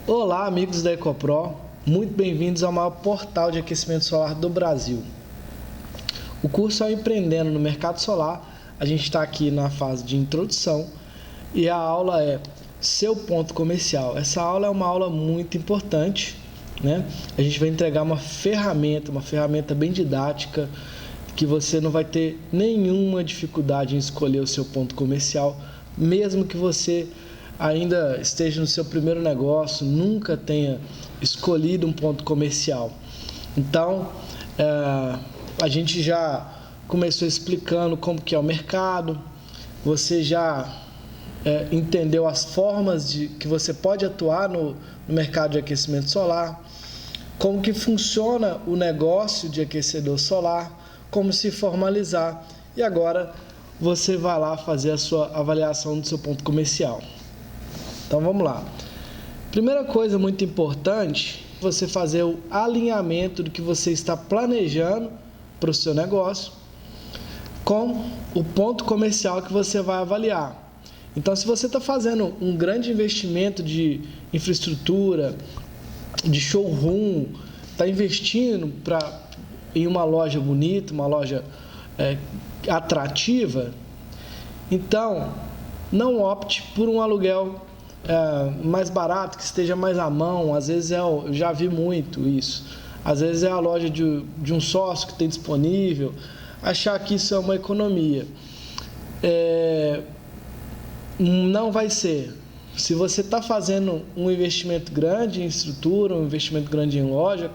Olá, amigos da Ecopro, muito bem-vindos ao maior portal de aquecimento solar do Brasil. O curso é o Empreendendo no Mercado Solar. A gente está aqui na fase de introdução e a aula é Seu Ponto Comercial. Essa aula é uma aula muito importante, né? A gente vai entregar uma ferramenta bem didática, que você não vai ter nenhuma dificuldade em escolher o seu ponto comercial, mesmo que você ainda esteja no seu primeiro negócio, nunca tenha escolhido um ponto comercial. Então, a gente já começou explicando como que é o mercado, você já entendeu as formas que você pode atuar no mercado de aquecimento solar, como que funciona o negócio de aquecedor solar, como se formalizar, e agora você vai lá fazer a sua avaliação do seu ponto comercial. Então vamos lá. Primeira coisa muito importante, você fazer o alinhamento do que você está planejando para o seu negócio com o ponto comercial que você vai avaliar. Então, se você está fazendo um grande investimento de infraestrutura, de showroom, está investindo em uma loja bonita, uma loja atrativa, então não opte por um aluguel mais barato, que esteja mais à mão. Às vezes eu já vi muito isso. Às vezes é a loja de um sócio que tem disponível, achar que isso é uma economia. Não vai ser. Se você está fazendo um investimento grande em estrutura, um investimento grande em loja,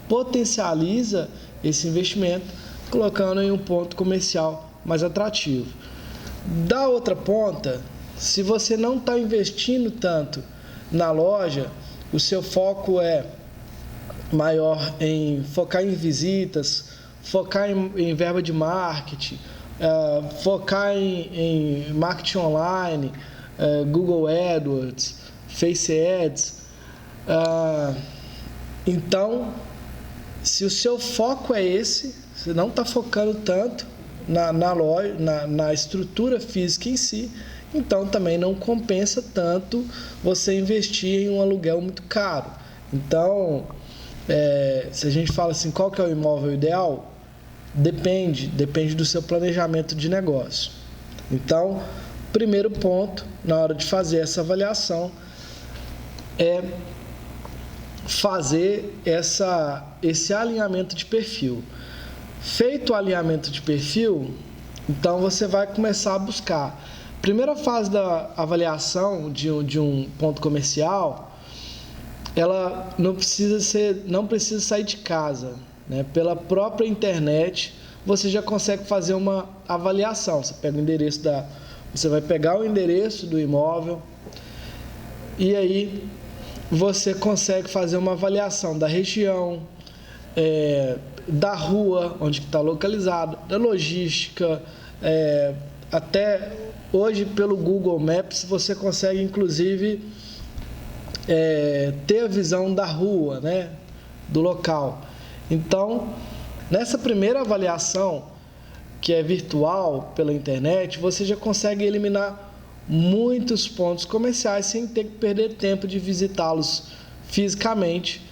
potencializa esse investimento, colocando em um ponto comercial mais atrativo. Da outra ponta, se você não está investindo tanto na loja, o seu foco é maior em focar em visitas, focar em verba de marketing, focar em marketing online, Google AdWords, Face Ads. Então, se o seu foco é esse, você não está focando tanto na loja, na estrutura física em si, então também não compensa tanto você investir em um aluguel muito caro. Então, se a gente fala assim, qual que é o imóvel ideal? Depende do seu planejamento de negócio. Então, primeiro ponto, na hora de fazer essa avaliação, é fazer esse alinhamento de perfil. Feito o alinhamento de perfil, então você vai começar a buscar. Primeira fase da avaliação de um ponto comercial, ela não precisa sair de casa, né? Pela própria internet você já consegue fazer uma avaliação. Você vai pegar o endereço do imóvel e aí você consegue fazer uma avaliação da região, da rua onde está localizado, da logística, até hoje pelo Google Maps você consegue inclusive ter a visão da rua, né, do local. Então, nessa primeira avaliação, que é virtual pela internet, você já consegue eliminar muitos pontos comerciais sem ter que perder tempo de visitá-los fisicamente.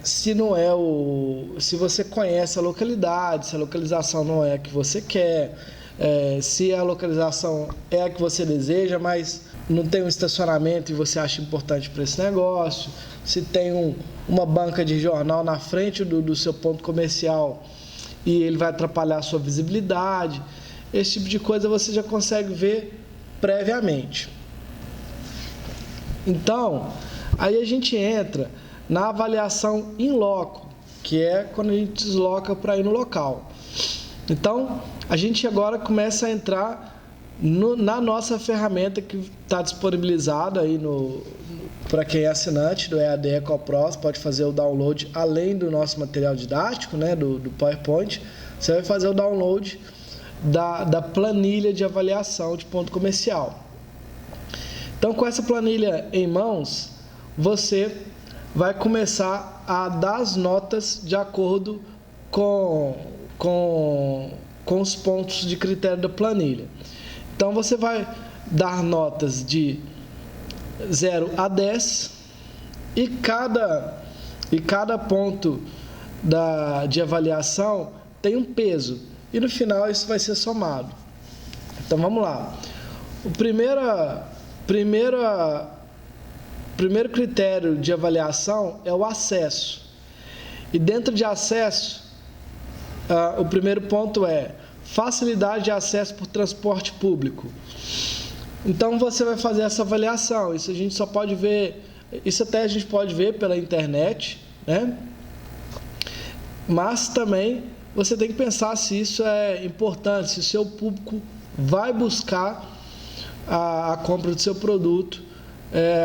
Se você conhece a localidade, se a localização não é a que você quer, se a localização é a que você deseja, mas não tem um estacionamento e você acha importante para esse negócio, se tem uma banca de jornal na frente do seu ponto comercial e ele vai atrapalhar a sua visibilidade, esse tipo de coisa você já consegue ver previamente. Então, aí a gente entra na avaliação in loco, que é quando a gente desloca para ir no local. Então, a gente agora começa a entrar na nossa ferramenta que está disponibilizada aí para quem é assinante do EAD Ecopro. Você pode fazer o download além do nosso material didático, né, do PowerPoint. Você vai fazer o download da planilha de avaliação de ponto comercial. Então, com essa planilha em mãos, você vai começar a dar as notas de acordo com os pontos de critério da planilha. Então, você vai dar notas de 0 a 10, e cada ponto de avaliação tem um peso, e no final isso vai ser somado. Então vamos lá. O primeiro critério de avaliação é o acesso. E dentro de acesso, o primeiro ponto é facilidade de acesso por transporte público. Então você vai fazer essa avaliação. Isso a gente só pode ver, isso até a gente pode ver pela internet, né? Mas também você tem que pensar se isso é importante, se o seu público vai buscar a compra do seu produto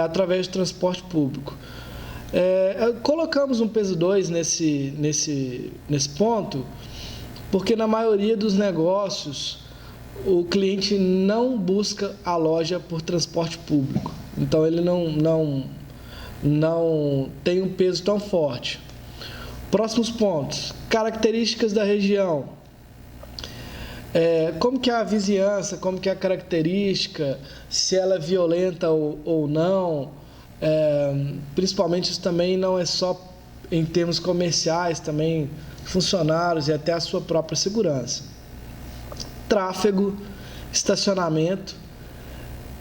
através do transporte público. Colocamos um peso 2 nesse ponto, porque na maioria dos negócios o cliente não busca a loja por transporte público, então ele não tem um peso tão forte. Próximos pontos: características da região. Como que é a vizinhança, como que é a característica, se ela é violenta ou não. Principalmente isso também não é só em termos comerciais, também funcionários e até a sua própria segurança. Tráfego, estacionamento.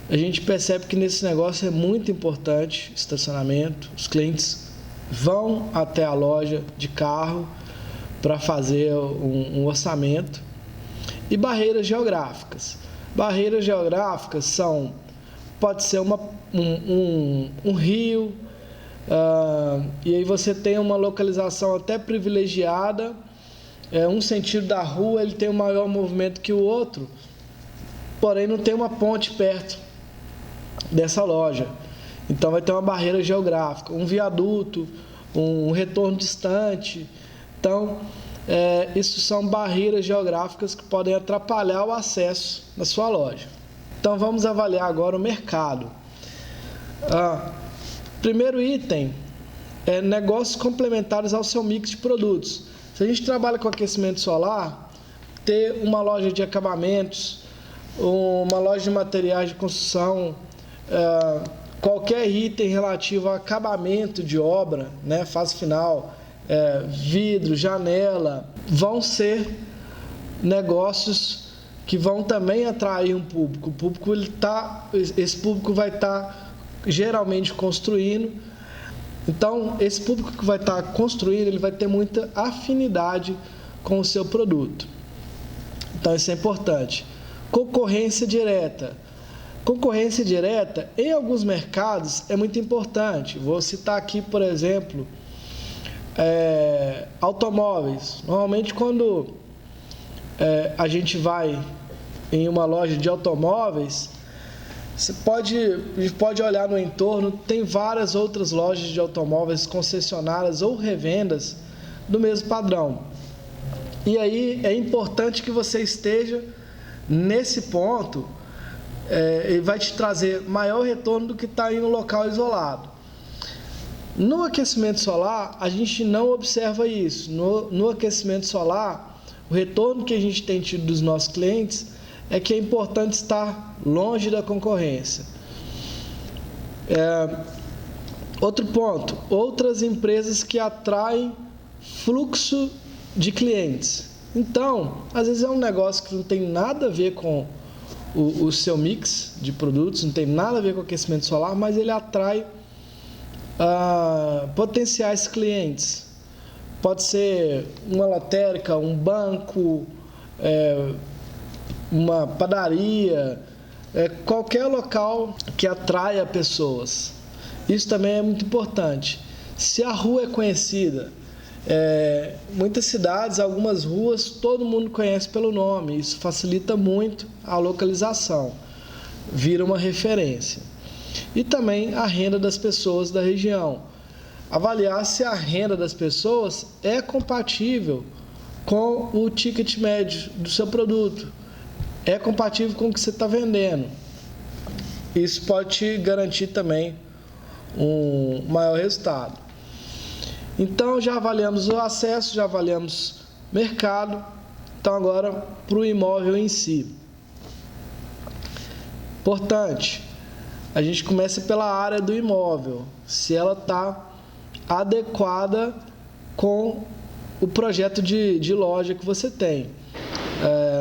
A gente percebe que nesse negócio é muito importante estacionamento. Os clientes vão até a loja de carro para fazer um orçamento. E barreiras geográficas. Barreiras geográficas pode ser um rio, e aí você tem uma localização até privilegiada, um sentido da rua ele tem um maior movimento que o outro, porém não tem uma ponte perto dessa loja, então vai ter uma barreira geográfica, um viaduto, um retorno distante. Então isso são barreiras geográficas que podem atrapalhar o acesso na sua loja. Então vamos avaliar agora o mercado. Primeiro item é negócios complementares ao seu mix de produtos. Se a gente trabalha com aquecimento solar, ter uma loja de acabamentos, uma loja de materiais de construção, qualquer item relativo a acabamento de obra, né, fase final, vidro, janela, vão ser negócios que vão também atrair um público. Esse público vai estar geralmente construindo. Então, esse público que vai estar construindo, ele vai ter muita afinidade com o seu produto. Então, isso é importante. Concorrência direta. Concorrência direta, em alguns mercados, é muito importante. Vou citar aqui, por exemplo, automóveis. Normalmente, quando a gente vai em uma loja de automóveis, a gente pode olhar no entorno, tem várias outras lojas de automóveis concessionárias ou revendas do mesmo padrão. E aí é importante que você esteja nesse ponto, ele vai te trazer maior retorno do que estar em um local isolado. No aquecimento solar, a gente não observa isso. No aquecimento solar, o retorno que a gente tem tido dos nossos clientes é que é importante estar longe da concorrência. Outro ponto, outras empresas que atraem fluxo de clientes. Então, às vezes é um negócio que não tem nada a ver com o seu mix de produtos, não tem nada a ver com aquecimento solar, mas ele atrai potenciais clientes. Pode ser uma lotérica, um banco, uma padaria, qualquer local que atraia pessoas. Isso também é muito importante. Se a rua é conhecida, muitas cidades, algumas ruas, todo mundo conhece pelo nome. Isso facilita muito a localização, vira uma referência. E também a renda das pessoas da região. Avaliar se a renda das pessoas é compatível com o ticket médio do seu produto, é compatível com o que você está vendendo. Isso pode te garantir também um maior resultado. Então já avaliamos o acesso, já avaliamos mercado. Então agora para o imóvel em si. Importante, a gente começa pela área do imóvel, se ela está adequada com o projeto de loja que você tem.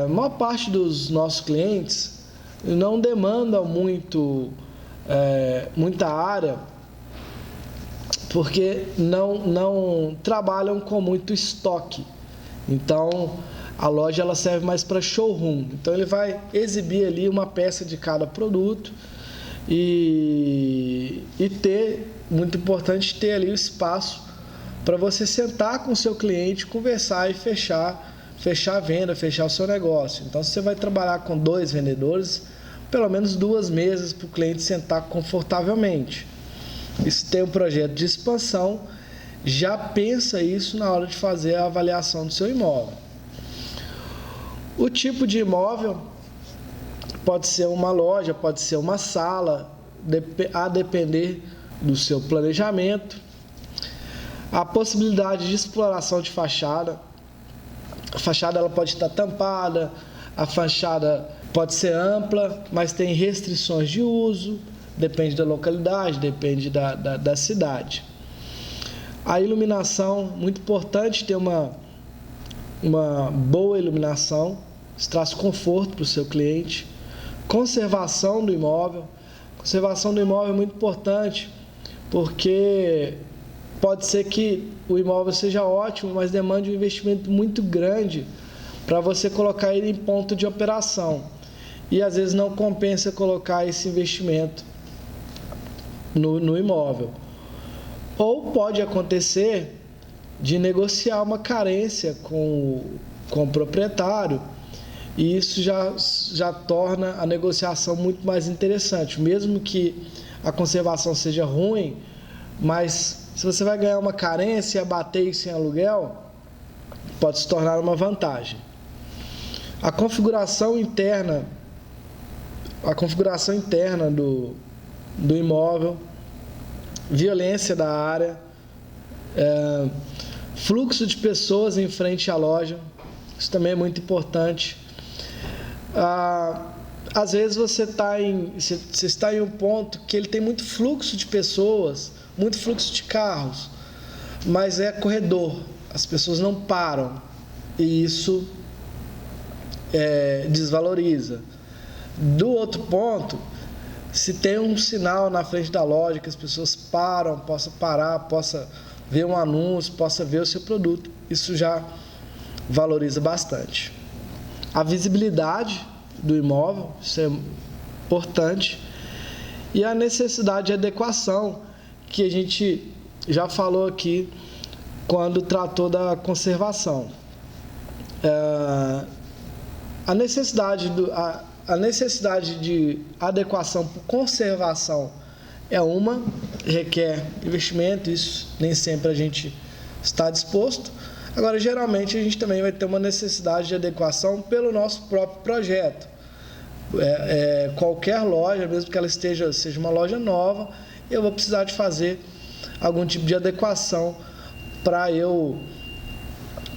A maior parte dos nossos clientes não demandam muita área, porque não trabalham com muito estoque. Então, a loja ela serve mais para showroom. Então, ele vai exibir ali uma peça de cada produto e muito importante ter ali o espaço para você sentar com o seu cliente, conversar e fechar a venda, fechar o seu negócio. Então, se você vai trabalhar com 2 vendedores, pelo menos 2 mesas para o cliente sentar confortavelmente. E se tem um projeto de expansão, já pensa isso na hora de fazer a avaliação do seu imóvel. O tipo de imóvel pode ser uma loja, pode ser uma sala, a depender do seu planejamento. A possibilidade de exploração de fachada. A fachada ela pode estar tampada, a fachada pode ser ampla, mas tem restrições de uso, depende da localidade, depende da cidade. A iluminação, muito importante ter uma boa iluminação, isso traz conforto para o seu cliente. Conservação do imóvel. Conservação do imóvel é muito importante, porque pode ser que o imóvel seja ótimo, mas demande um investimento muito grande para você colocar ele em ponto de operação. E às vezes não compensa colocar esse investimento no imóvel. Ou pode acontecer de negociar uma carência com o proprietário, e isso já torna a negociação muito mais interessante. Mesmo que a conservação seja ruim, mas se você vai ganhar uma carência e abater isso em aluguel, pode se tornar uma vantagem. A configuração interna do imóvel, violência da área, fluxo de pessoas em frente à loja, isso também é muito importante. Às vezes você está em um ponto que ele tem muito fluxo de pessoas, muito fluxo de carros, mas é corredor, as pessoas não param e isso desvaloriza. Do outro ponto, se tem um sinal na frente da loja que as pessoas param, possa parar, possa ver um anúncio, possa ver o seu produto, isso já valoriza bastante. A visibilidade do imóvel, isso é importante, e a necessidade de adequação, que a gente já falou aqui quando tratou da conservação. A necessidade de adequação por conservação requer investimento, isso nem sempre a gente está disposto. Agora, geralmente, a gente também vai ter uma necessidade de adequação pelo nosso próprio projeto. Qualquer loja, mesmo que ela seja uma loja nova, eu vou precisar de fazer algum tipo de adequação para eu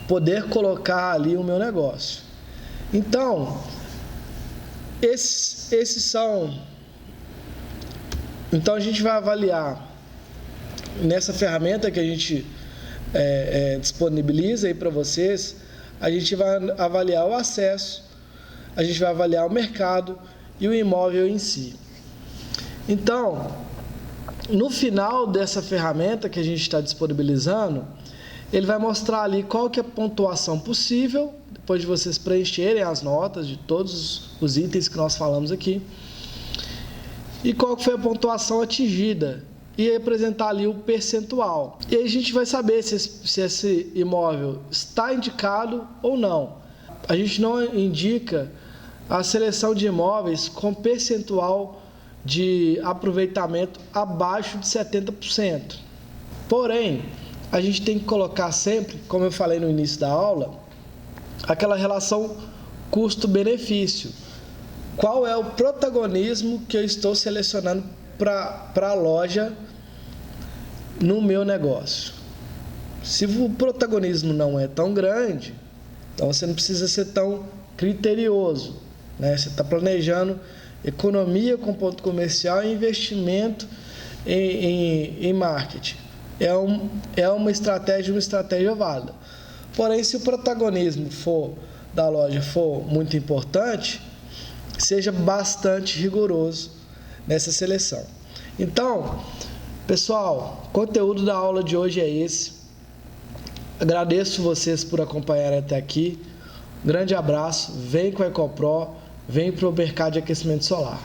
poder colocar ali o meu negócio. Então, Então, a gente vai avaliar nessa ferramenta que a gente disponibiliza aí para vocês, a gente vai avaliar o acesso, a gente vai avaliar o mercado e o imóvel em si. Então, no final dessa ferramenta que a gente está disponibilizando, ele vai mostrar ali qual que é a pontuação possível, depois de vocês preencherem as notas de todos os itens que nós falamos aqui, e qual que foi a pontuação atingida, e apresentar ali o percentual. E aí a gente vai saber se esse imóvel está indicado ou não. A gente não indica a seleção de imóveis com percentual de aproveitamento abaixo de 70%. Porém, a gente tem que colocar sempre, como eu falei no início da aula, aquela relação custo-benefício. Qual é o protagonismo que eu estou selecionando para a loja no meu negócio? Se o protagonismo não é tão grande, então você não precisa ser tão criterioso, né? Você está planejando Economia com ponto comercial e investimento em marketing. É uma estratégia válida. Porém, se o protagonismo da loja for muito importante, seja bastante rigoroso nessa seleção. Então, pessoal, o conteúdo da aula de hoje é esse. Agradeço vocês por acompanharem até aqui. Grande abraço, vem com a Ecopro, vem para o mercado de aquecimento solar.